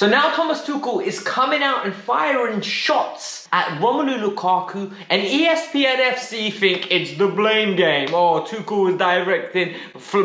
So now Thomas Tuchel is coming out and firing shots at Romelu Lukaku, and ESPN FC think it's the blame game. Oh, Tuchel is directing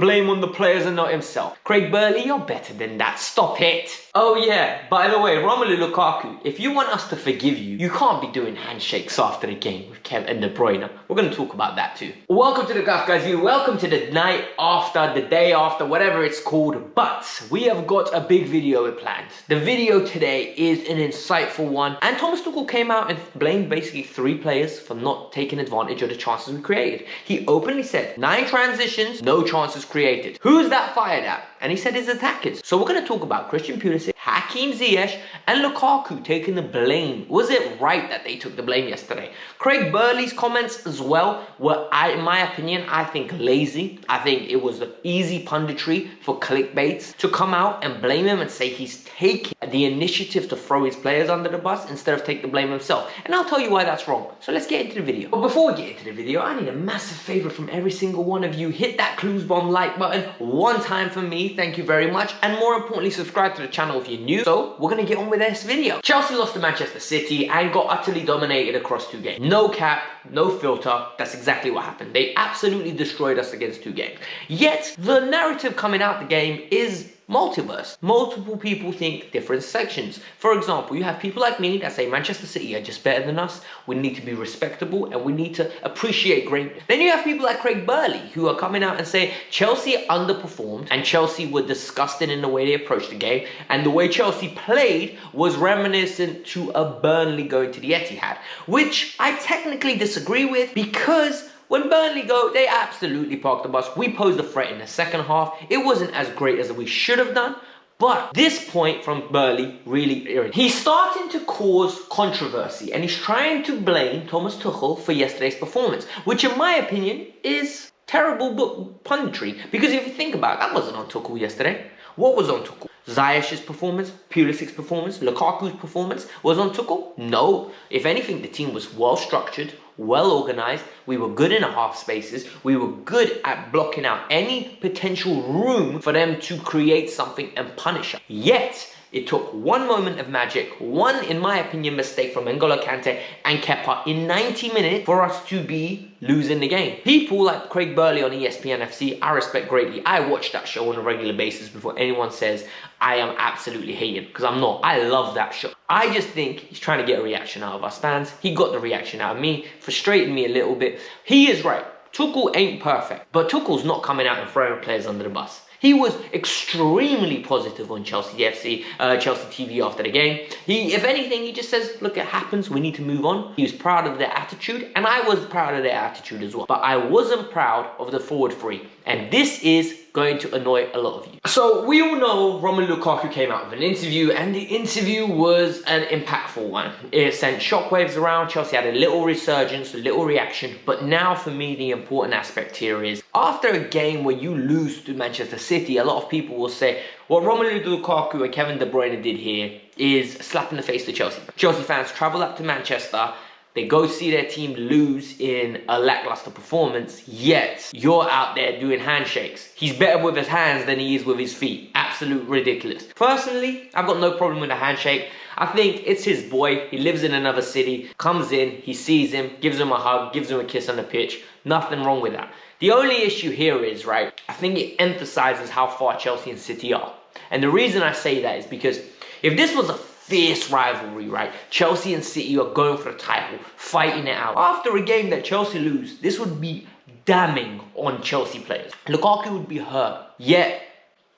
blame on the players and not himself. Craig Burley, you're better than that. Stop it. Oh yeah, by the way, Romelu Lukaku, if you want us to forgive you, you can't be doing handshakes after the game with Kev and De Bruyne. We're going to talk about that too. Welcome to the Kavkas View. Welcome to the night after, the day after, whatever it's called. But we have got a big video planned. The video today is an insightful one, and Thomas Tuchel came out and blamed basically 3 players for not taking advantage of the chances we created. He openly said 9 transitions, no chances created. Who's that fired at? And he said his attackers. So we're going to talk about Christian Pulisic, Hakim Ziyech and Lukaku taking the blame. Was it right that they took the blame yesterday? Craig Burley's comments as well were, in my opinion, I think lazy. I think it was easy punditry for clickbaits to come out and blame him and say he's taking the initiative to throw his players under the bus instead of take the blame himself. And I'll tell you why that's wrong. So let's get into the video. But before we get into the video, I need a massive favor from every single one of you. Hit that clues bomb like button one time for me. Thank you very much. And more importantly, subscribe to the channel if you're new. So we're going to get on with this video. Chelsea lost to Manchester City and got utterly dominated across 2 games. No cap, no filter. That's exactly what happened. They absolutely destroyed us against 2 games. Yet the narrative coming out the game is multiverse. Multiple people think different sections. For example, you have people like me that say Manchester City are just better than us. We need to be respectable and we need to appreciate greatness. Then you have people like Craig Burley who are coming out and say Chelsea underperformed and Chelsea were disgusting in the way they approached the game, and the way Chelsea played was reminiscent to a Burnley going to the Etihad, which I technically disagree with, because when Burnley go, they absolutely parked the bus. We posed a threat in the second half. It wasn't as great as we should have done. But this point from Burley really irritated. He's starting to cause controversy and he's trying to blame Thomas Tuchel for yesterday's performance, which in my opinion is terrible punditry. Because if you think about it, that wasn't on Tuchel yesterday. What was on Tuchel? Ziyech's performance, Pulisic's performance, Lukaku's performance was on Tuchel? No. If anything, the team was well structured, well organized. We were good in the half spaces. We were good at blocking out any potential room for them to create something and punish us. Yet it took one moment of magic, one, in my opinion, mistake from N'Golo Kante and Kepa in 90 minutes for us to be losing the game. People like Craig Burley on ESPN FC, I respect greatly. I watch that show on a regular basis before anyone says I am absolutely hating, because I'm not. I love that show. I just think he's trying to get a reaction out of us fans. He got the reaction out of me, frustrated me a little bit. He is right. Tuchel ain't perfect, but Tuchel's not coming out and throwing players under the bus. He was extremely positive on Chelsea FC, Chelsea TV after the game. If anything, he just says, look, it happens, we need to move on. He was proud of their attitude, and I was proud of their attitude as well. But I wasn't proud of the forward 3. And this is going to annoy a lot of you. So we all know Romelu Lukaku came out with an interview, and the interview was an impactful one. It sent shockwaves around. Chelsea had a little resurgence, a little reaction. But now for me, the important aspect here is, after a game where you lose to Manchester City, a lot of people will say, what Romelu Lukaku and Kevin De Bruyne did here is a slap in the face to Chelsea. Chelsea fans travel up to Manchester, they go see their team lose in a lackluster performance, yet you're out there doing handshakes. He's better with his hands than he is with his feet. Absolute ridiculous. Personally, I've got no problem with a handshake. I think it's his boy. He lives in another city, comes in, he sees him, gives him a hug, gives him a kiss on the pitch. Nothing wrong with that. The only issue here is, right, I think it emphasizes how far Chelsea and City are. And the reason I say that is because if this was a fierce rivalry, right? Chelsea and City are going for the title, fighting it out. After a game that Chelsea lose, this would be damning on Chelsea players. Lukaku would be hurt. Yet,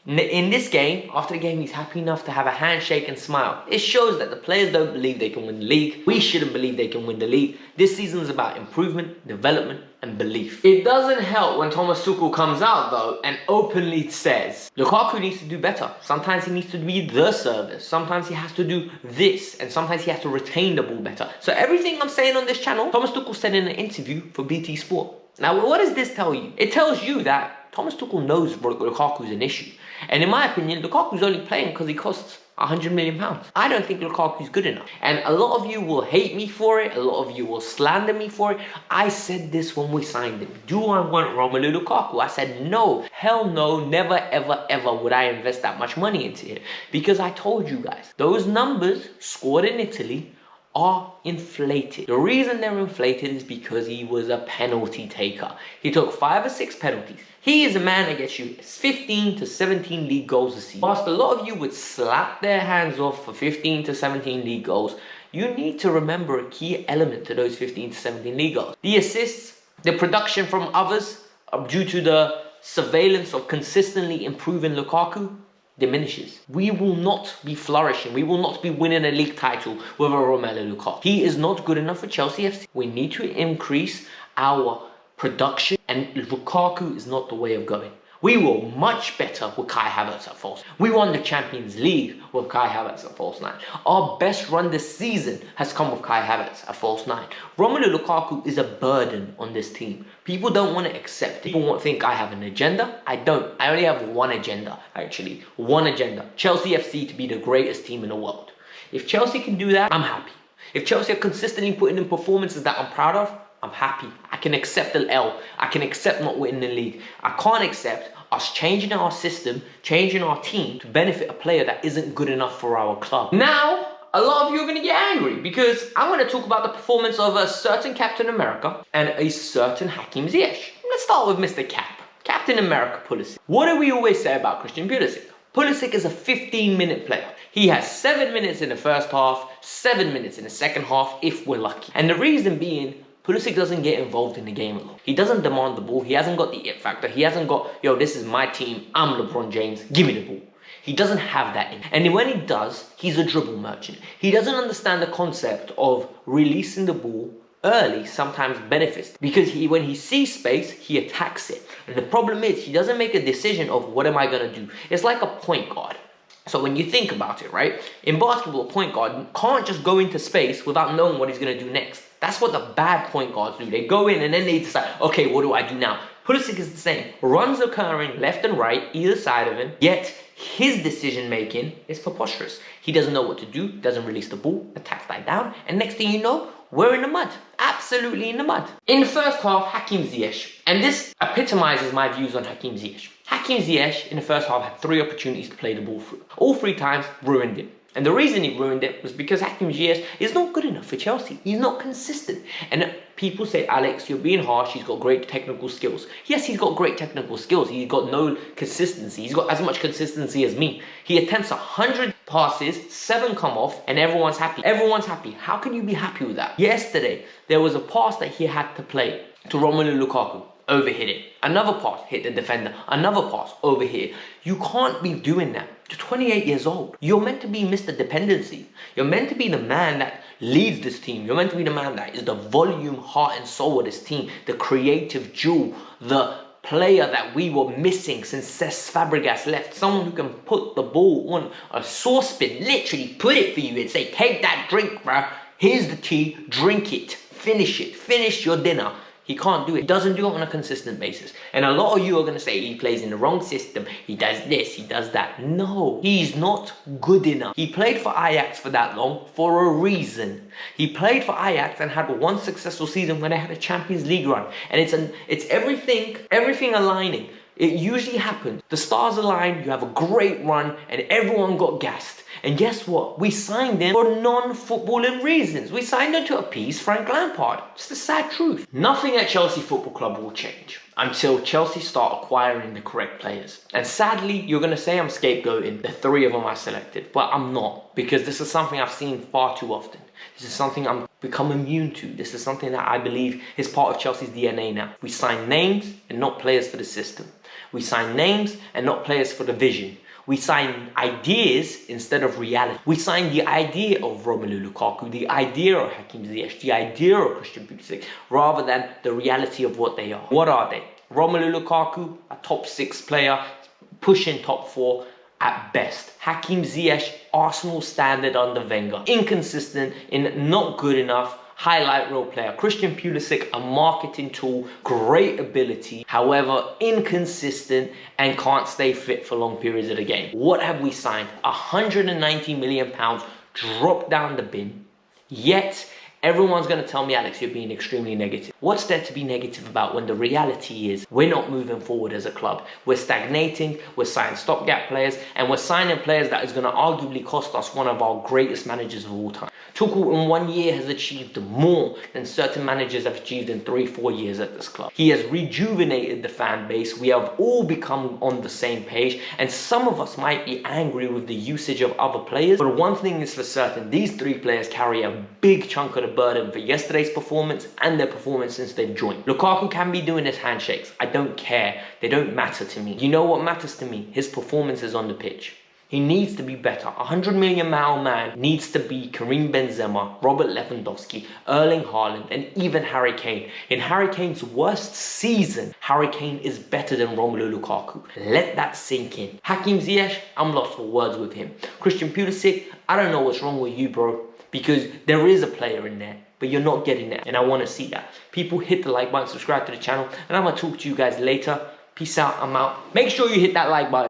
in this game, after the game, he's happy enough to have a handshake and smile. It shows that the players don't believe they can win the league. We shouldn't believe they can win the league. This season is about improvement, development, and belief. It doesn't help when Thomas Tuchel comes out, though, and openly says, Lukaku needs to do better. Sometimes he needs to be the service. Sometimes he has to do this. And sometimes he has to retain the ball better. So everything I'm saying on this channel, Thomas Tuchel said in an interview for BT Sport. Now, what does this tell you? It tells you that Thomas Tuchel knows Lukaku's an issue. And in my opinion, Lukaku's only playing because he costs £100 million. I don't think Lukaku's good enough. And a lot of you will hate me for it. A lot of you will slander me for it. I said this when we signed him. Do I want Romelu Lukaku? I said no. Hell no. Never, ever, ever would I invest that much money into him. Because I told you guys, those numbers scored in Italy are inflated. The reason they're inflated is because he was a penalty taker. He took 5 or 6 penalties. He is a man that gets you 15 to 17 league goals a season. Whilst a lot of you would slap their hands off for 15 to 17 league goals, you need to remember a key element to those 15 to 17 league goals. The assists, the production from others, due to the surveillance of consistently improving Lukaku, diminishes. We will not be flourishing. We will not be winning a league title with a Romelu Lukaku. He is not good enough for Chelsea FC. We need to increase our production, and Lukaku is not the way of going. We were much better with Kai Havertz at false. We won the Champions League with Kai Havertz at false 9. Our best run this season has come with Kai Havertz at false 9. Romelu Lukaku is a burden on this team. People don't want to accept it. People think I have an agenda. I don't. I only have one agenda, actually. One agenda. Chelsea FC to be the greatest team in the world. If Chelsea can do that, I'm happy. If Chelsea are consistently putting in performances that I'm proud of, I'm happy. I can accept the L. I can accept not winning the league. I can't accept us changing our system, changing our team to benefit a player that isn't good enough for our club. Now, a lot of you are going to get angry because I want to talk about the performance of a certain Captain America and a certain Hakim Ziyech. Let's start with Mr. Captain America Pulisic. What do we always say about Christian Pulisic? Pulisic is a 15-minute player. He has 7 minutes in the first half, 7 minutes in the second half if we're lucky. And the reason being, Pulisic doesn't get involved in the game a lot. He doesn't demand the ball. He hasn't got the it factor. He hasn't got, yo, this is my team. I'm LeBron James. Give me the ball. He doesn't have that in him. And when he does, he's a dribble merchant. He doesn't understand the concept of releasing the ball early sometimes benefits. Because when he sees space, he attacks it. And the problem is, he doesn't make a decision of what am I going to do. It's like a point guard. So when you think about it, right? In basketball, a point guard can't just go into space without knowing what he's going to do next. That's what the bad point guards do. They go in and then they decide, okay, what do I do now? Pulisic is the same. Runs occurring left and right, either side of him, yet his decision making is preposterous. He doesn't know what to do, doesn't release the ball, attacks die down, and next thing you know, we're in the mud. Absolutely in the mud. In the first half, Hakim Ziyech, and this epitomizes my views on Hakim Ziyech. Hakim Ziyech in the first half had 3 opportunities to play the ball through. All 3 times ruined it. And the reason he ruined it was because Hakim Ziyech is not good enough for Chelsea. He's not consistent. And people say, Alex, you're being harsh. He's got great technical skills. Yes, he's got great technical skills. He's got no consistency. He's got as much consistency as me. He attempts 100 passes, 7 come off, and everyone's happy. Everyone's happy. How can you be happy with that? Yesterday, there was a pass that he had to play to Romelu Lukaku. Overhit it. Another pass, hit the defender. Another pass, overhit it. You can't be doing that. You're 28 years old. You're meant to be Mr. Dependency. You're meant to be the man that leads this team. You're meant to be the man that is the volume, heart and soul of this team. The creative jewel. The player that we were missing since Cesc Fabregas left. Someone who can put the ball on a saucepan. Literally put it for you and say, take that drink, bruh. Here's the tea. Drink it. Finish it. Finish your dinner. He can't do it. He doesn't do it on a consistent basis. And a lot of you are going to say he plays in the wrong system. He does this, he does that. No, he's not good enough. He played for Ajax for that long for a reason. He played for Ajax and had one successful season when they had a Champions League run. And it's everything aligning. It usually happens. The stars align, you have a great run, and everyone got gassed. And guess what? We signed him for non-footballing reasons. We signed him to appease Frank Lampard. It's the sad truth. Nothing at Chelsea Football Club will change until Chelsea start acquiring the correct players. And sadly, you're going to say I'm scapegoating the 3 of them I selected. But I'm not, because this is something I've seen far too often. This is something I'm become immune to. This is something that I believe is part of Chelsea's DNA now. We sign names and not players for the system. We sign names and not players for the vision. We sign ideas instead of reality. We sign the idea of Romelu Lukaku, the idea of Hakim Ziyech, the idea of Christian Pulisic, rather than the reality of what they are. What are they? Romelu Lukaku, a top 6 player, pushing top 4 at best. Hakim Ziyech, Arsenal standard under Wenger. Inconsistent, not good enough. highlight reel player. Christian Pulisic, a marketing tool, great ability, however inconsistent and can't stay fit for long periods of the game. What have we signed? £190 million dropped down the bin, yet everyone's going to tell me, Alex, you're being extremely negative. What's there to be negative about when the reality is we're not moving forward as a club? We're stagnating, we're signing stopgap players, and we're signing players that is going to arguably cost us one of our greatest managers of all time. Tuchel in 1 year has achieved more than certain managers have achieved in 3-4 years at this club. He has rejuvenated the fan base. We have all become on the same page, and some of us might be angry with the usage of other players, but one thing is for certain, these 3 players carry a big chunk of the burden for yesterday's performance and their performance since they've joined. Lukaku can be doing his handshakes. I don't care. They don't matter to me. You know what matters to me? His performances on the pitch. He needs to be better. £100 million man needs to be Karim Benzema, Robert Lewandowski, Erling Haaland, and even Harry Kane. In Harry Kane's worst season, Harry Kane is better than Romelu Lukaku. Let that sink in. Hakim Ziyech, I'm lost for words with him. Christian Pulisic, I don't know what's wrong with you, bro, because there is a player in there, but you're not getting that, and I want to see that. People, hit the like button, subscribe to the channel, and I'm going to talk to you guys later. Peace out, I'm out. Make sure you hit that like button.